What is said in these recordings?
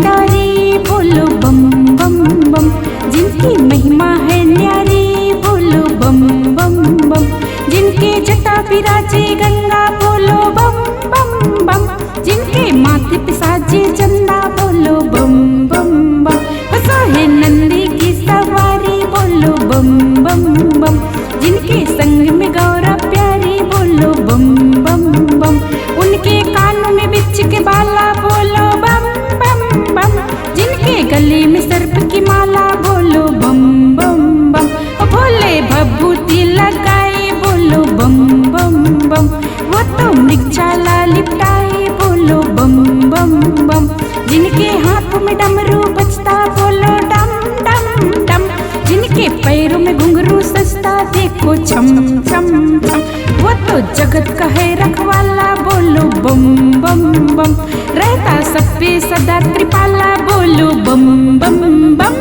भंडारी बोलो बम बम बम, जिनकी महिमा है न्यारी बोलो बम बम बम, जिनके जटा विराजे गंगा बोलो बम बम बम, जिनके माथे पे साजे चंदा बोलो बम बम बम, हंसा है नंदी की सवारी बोलो बम बम बम, जिनके संग में गौरा प्यारी बोलो बम बम बम, उनके कानों में बिच्छू के बाला बोलो बम बम बम, जिनके गले में सर्प की माला बोलो बम बम बम, भोले भभूति लगाए बोलो बम बम बम, वो तो मृगशाला लिपटाए बोलो बम बम बम, जिनके हाथों में डमरू बजता बोलो डम डम डम, जिनके पैरों में घुंघरू सजता देखो छम छम छम, वो तो जगत का है रखवाला बोलो बम बम बम, रहता सब पे सदा कृपाला बोलो बम बम बम।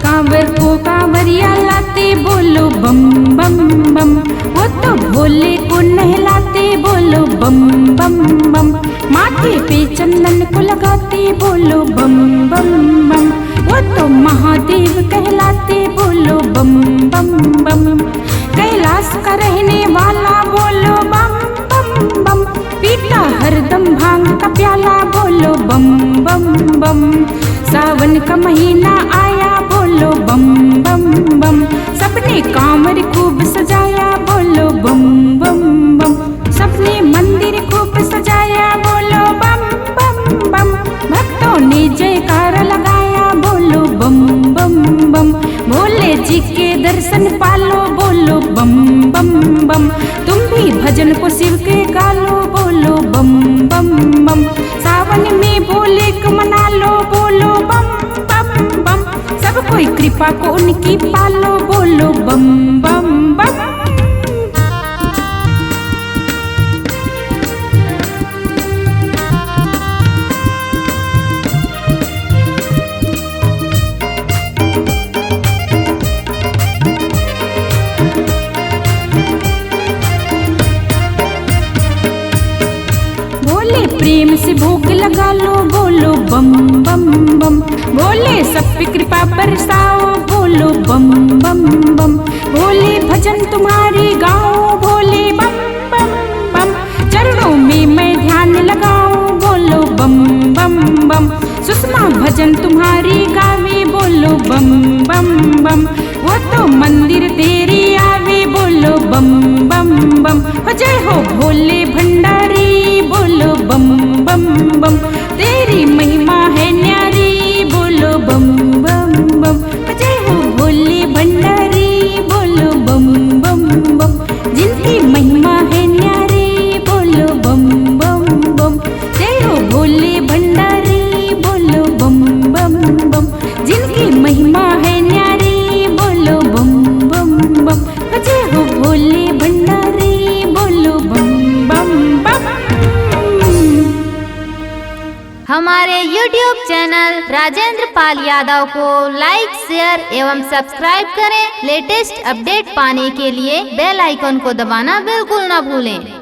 कांवर को कांवरिया लाते बोलो बम बम बम, वो तो भोले को नहलाते बोलो बम बम बम, माथे पे चंदन को लगाते बोलो बम बम बम, वो तो महादेव कहलाते बोलो बम बम बम, कैलाश का रहने वाला बोलो बम बम बम, पीता हरदम भांग का प्याला बोलो बम बम बम, सावन का महीना आया बोलो बम बम बम, सबने कांवर खूब सजाया बोलो बम बम बम, सबने मंदिर खूब सजाया बोलो बम बम बम, भक्तों ने जयकारा लगाया बोलो बम बम बम, भोले जी के दर्शन पालो बोलो बम बम बम, तुम भी भजन को शिव के गालो बोलो बम बम बम, सावन में भोले को मना लो बोलो बम बम बम, सब कोई कृपा को उनकी पालो बोलो बम बम बम। भोले प्रेम से भोग लगा लो बोलो बम बम बम, भोले सब पे कृपा बरसाओ बोलो बम बम बम, भोले भजन तुम्हारी गाओ भोले बम बम बम, चरणों में मैं ध्यान लगाओ बोलो बम बम बम, सुषमा भजन तुम्हारी गावे बोलो बम बम बम, वो तो मंदिर तेरी आवे बोलो बम बम बम, जय हो भोले भंडारी बोलो बम बम बम, तेरी महिमा है न्यारी बोलो बम बम बम, जय हो भोले भंडारी बोलो बम बम बम, जिनकी महिमा है न्यारी बोलो बम बम बम, जय हो भोले भंडारी बोलो बम बम बम, जिनकी महिमा है न्यारी बोलो बम बम बम, जय हो भोले भंडारी बोलो बम बम बम। हमारे YouTube चैनल राजेंद्र पाल यादव को लाइक, शेयर एवं सब्सक्राइब करें। लेटेस्ट अपडेट पाने के लिए बेल आइकन को दबाना बिल्कुल न भूलें।